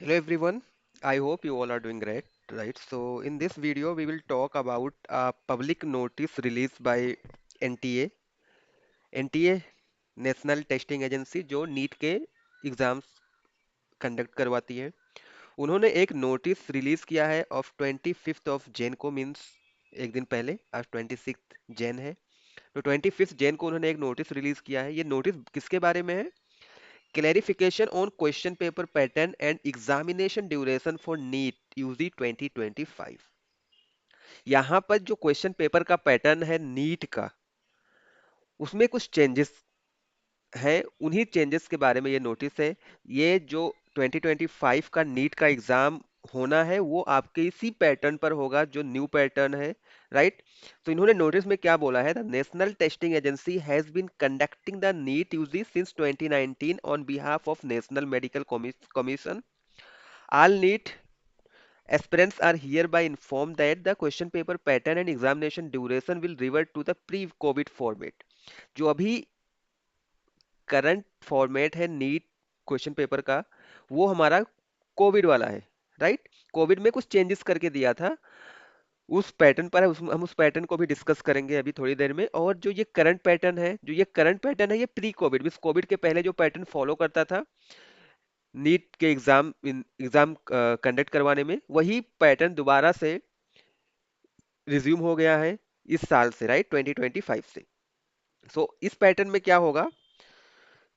Hello everyone, I hope you all are doing great, right? So in this video we will talk about a public notice released by NTA, NTA national testing agency जो NEET के exams conduct करवाती है। उन्होंने एक notice release किया है of 25th of Jain को, means एक दिन पहले। आज 26th जैन है, तो 25th जैन को उन्होंने एक नोटिस रिलीज किया है। ये नोटिस किसके बारे में है? Clarification on question paper pattern and examination duration for NEET UG 2025। यहाँ पर जो क्वेश्चन पेपर का पैटर्न है नीट का, उसमें कुछ चेंजेस है। उन्हीं चेंजेस के बारे में ये नोटिस है। ये जो 2025 का नीट का एग्जाम होना है वो आपके इसी पैटर्न पर होगा जो न्यू पैटर्न है, राइट? तो इन्होंने नोटिस में क्या बोला है? The national testing agency has been conducting the NEET UG since 2019 on behalf of national medical commission. All NEET aspirants are hereby informed that the question paper pattern and examination duration will revert to the pre-COVID format। जो अभी current format है NEET question paper का, वो हमारा Covid वाला है, right? Covid में कुछ चेंजेस करके दिया था, उस पैटर्न पर है। हम उस पैटर्न को भी डिस्कस करेंगे अभी थोड़ी देर में। और जो ये करंट पैटर्न है, जो ये करंट पैटर्न है, ये प्री कोविड मीन्स कोविड के पहले जो पैटर्न फॉलो करता था नीट के एग्जाम कंडक्ट करवाने में, वही पैटर्न दोबारा से रिज्यूम हो गया है इस साल से, राइट? 2025 से। सो इस पैटर्न में क्या होगा?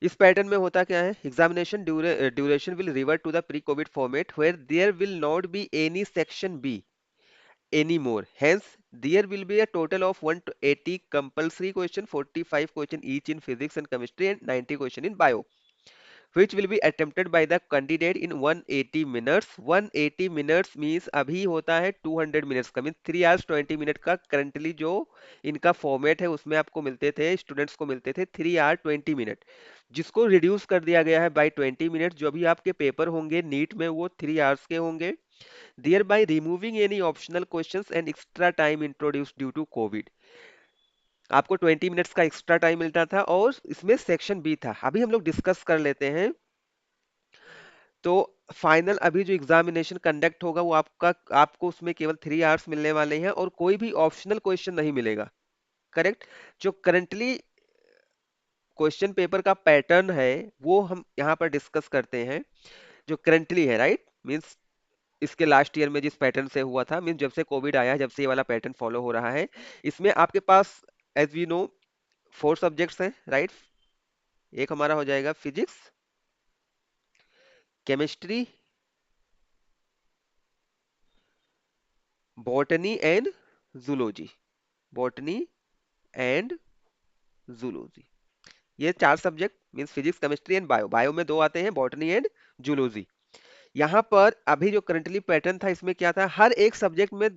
इस पैटर्न में होता क्या है? Examination duration will revert to the pre COVID format where there will not be any section B anymore. Hence, there will be a total of 180 compulsory question, 45 question each in physics and chemistry, and 90 question in bio, which will be attempted by the candidate in 180 minutes। 180 minutes means अभी होता है 200 minutes का, mean 3 hours 20 minute का। Currently जो इनका format है उसमें आपको मिलते थे, स्टूडेंट्स को मिलते थे 3 hour 20 minute, जिसको रिड्यूस कर दिया गया है बाय 20 मिनट। जो भी आपके पेपर होंगे नीट में वो 3 hours के होंगे, thereby removing any optional questions and extra time introduced due to COVID। आपको 20 मिनट्स का एक्स्ट्रा टाइम मिलता था और इसमें सेक्शन बी था। अभी हम लोग डिस्कस कर लेते हैं। तो फाइनल अभी जो एग्जामिनेशन कंडक्ट होगा वो आपको उसमें केवल 3 आवर्स मिलने वाले हैं और कोई भी ऑप्शनल क्वेश्चन नहीं मिलेगा, करेक्ट? जो करंटली क्वेश्चन पेपर का पैटर्न है वो हम यहाँ पर डिस्कस करते हैं, जो करंटली है, राइट? मीन्स इसके लास्ट ईयर में जिस पैटर्न से हुआ था, मीन्स जब से कोविड आया है, जब से ये वाला पैटर्न फॉलो हो रहा है। इसमें आपके पास एज वी नो 4 सब्जेक्ट्स हैं, राइट? एक हमारा हो जाएगा physics, chemistry, botany and zoology. Botany and zoology, ये 4 subject means physics chemistry and bio. Bio में दो आते हैं, बॉटनी एंड जूलॉजी। यहाँ पर अभी जो करंटली पैटर्न था इसमें क्या था? हर एक सब्जेक्ट में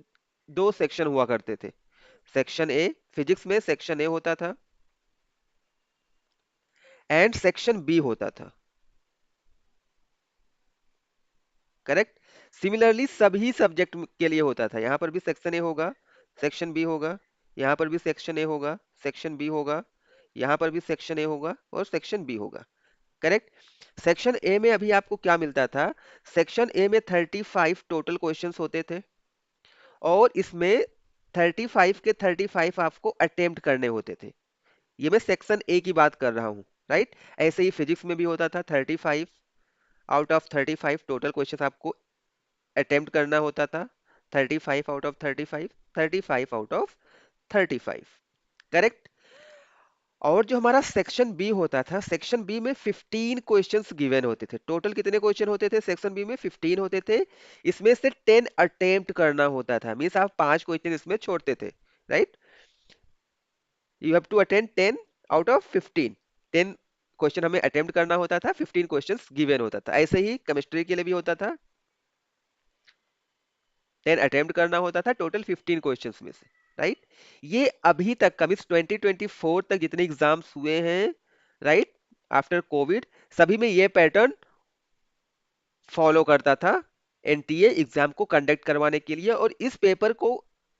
2 सेक्शन हुआ करते थे। सेक्शन ए, फिजिक्स में सेक्शन ए होता था एंड सेक्शन बी होता था, करेक्ट? सिमिलरली सभी सब्जेक्ट के लिए होता था। यहाँ पर भी सेक्शन ए होगा, सेक्शन बी होगा, यहाँ पर भी सेक्शन ए होगा, सेक्शन बी होगा, यहाँ पर भी सेक्शन ए होगा और सेक्शन बी होगा, करेक्ट? सेक्शन ए में अभी आपको क्या मिलता था? सेक्शन ए में 35 टोटल क्वेश्चंस होते थे और इसमें 35 के 35 आपको अटेम्प्ट करने होते थे। ये मैं सेक्शन ए की बात कर रहा हूँ, राइट? ऐसे ही फिजिक्स में भी होता था, 35 आउट ऑफ 35 टोटल क्वेश्चंस आपको अटेम्प्ट करना होता था। 35 out of 35, 35 out of 35, correct? और जो हमारा सेक्शन बी होता था, सेक्शन बी में 15 क्वेश्चंस गिवन होते थे। टोटल कितने क्वेश्चन होते थे सेक्शन बी में? 15 होते थे। इसमें से 10 अटेम्प्ट करना होता था, मीन्स आप 5 क्वेश्चन इसमें छोड़ते थे, right? You have to attend 10 out of 15। 10 question हमें अटेम्प्ट करना होता था, 15 क्वेश्चंस गिवन होता था। ऐसे ही केमिस्ट्री के लिए भी होता था, 10 अटेम्प्ट करना होता था टोटल 15 क्वेश्चंस में से, राइट? ये अभी तक का मीन्स 2024 तक जितने एग्जाम्स हुए हैं, राइट, आफ्टर कोविड, सभी में ये पैटर्न फॉलो करता था एनटीए एग्जाम को कंडक्ट करवाने के लिए। और इस पेपर को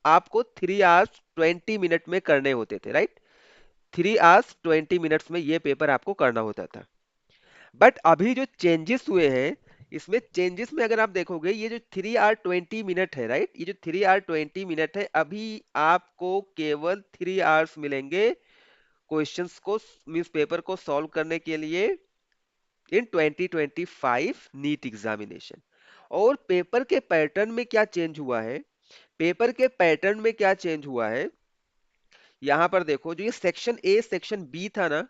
आपको 3 hours 20 minute में करने होते थे, राइट? 3 hours 20 minutes में ये पेपर आपको करना होता था। बट अभी जो चेंजेस हुए हैं इसमें चेंजेस में अगर आप देखोगे, ये जो 3 आवर 20 मिनट है, राइट, ये जो 3 आवर 20 मिनट है, अभी आपको केवल 3 आवर्स मिलेंगे क्वेश्चंस को, मीन्स पेपर को सॉल्व करने के लिए इन 2025 नीट एग्जामिनेशन। और पेपर के पैटर्न में क्या चेंज हुआ है, पेपर के पैटर्न में क्या चेंज हुआ है, यहां पर देखो, जो ये सेक्शन ए सेक्शन बी था ना,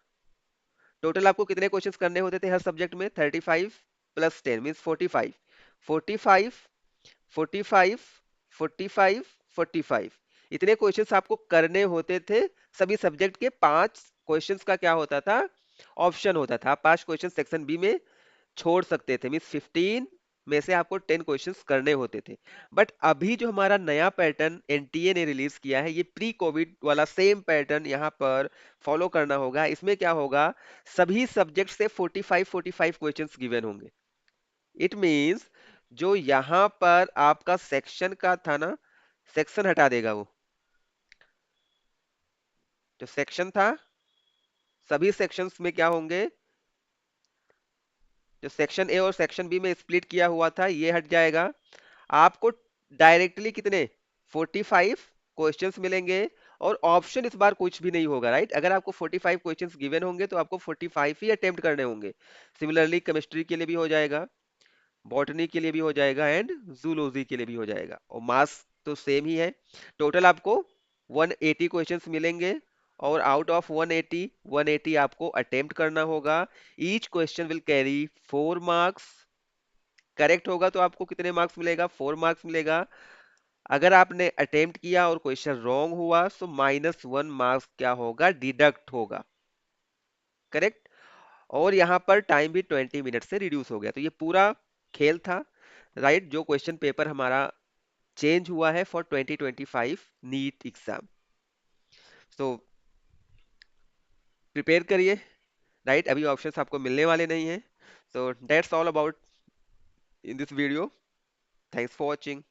टोटल आपको कितने क्वेश्चंस करने होते थे हर सब्जेक्ट में? 35 प्लस 10 मीन्स 45, 45, 45, 45, 45, इतने क्वेश्चंस आपको करने होते थे। सभी सब्जेक्ट के 5 क्वेश्चंस का क्या होता था? ऑप्शन होता था, 5 क्वेश्चन सेक्शन बी में छोड़ सकते थे, मीन्स 15 में से आपको 10 क्वेश्चंस करने होते थे। बट अभी जो हमारा नया पैटर्न एनटीए ने रिलीज किया है, ये प्री कोविड वाला सेम पैटर्न यहाँ पर फॉलो करना होगा। इसमें क्या होगा, सभी सब्जेक्ट से 45 क्वेश्चंस गिवन होंगे। इट मीन्स जो यहाँ पर आपका सेक्शन का था ना, सेक्शन हटा देगा वो, जो सेक्शन था, सभी सेक्शंस में क्या होंगे, जो सेक्शन ए और सेक्शन बी में स्प्लिट किया हुआ था ये हट जाएगा। आपको डायरेक्टली कितने, 45 क्वेश्चंस मिलेंगे, और ऑप्शन इस बार कुछ भी नहीं होगा, राइट। अगर आपको 45 क्वेश्चंस गिवन होंगे तो आपको 45 ही अटेम्प्ट करने होंगे। सिमिलरली केमिस्ट्री के लिए भी हो जाएगा, बॉटनी के लिए भी हो जाएगा, एंड जूलॉजी के लिए भी हो जाएगा, और मास तो सेम ही है। टोटल आपको 180 क्वेश्चंस मिलेंगे, और आउट ऑफ 180, 180 आपको अटेम्प्ट करना होगा। Each question will carry 4 marks. Correct होगा तो आपको कितने मार्क्स मिलेगा? 4 मार्क्स मिलेगा। अगर आपने अटेम्प्ट किया और क्वेश्चन रॉन्ग हुआ तो -1 मार्क्स क्या होगा, डिडक्ट होगा। करेक्ट। और यहाँ पर टाइम भी 20 मिनट से रिड्यूस हो गया। तो ये पूरा खेल था, राइट, जो क्वेश्चन पेपर हमारा चेंज हुआ है फॉर 2025 नीट एग्जाम। तो प्रिपेयर करिए, राइट, अभी ऑप्शंस आपको मिलने वाले नहीं हैं। तो that's all about in this video. Thanks for watching.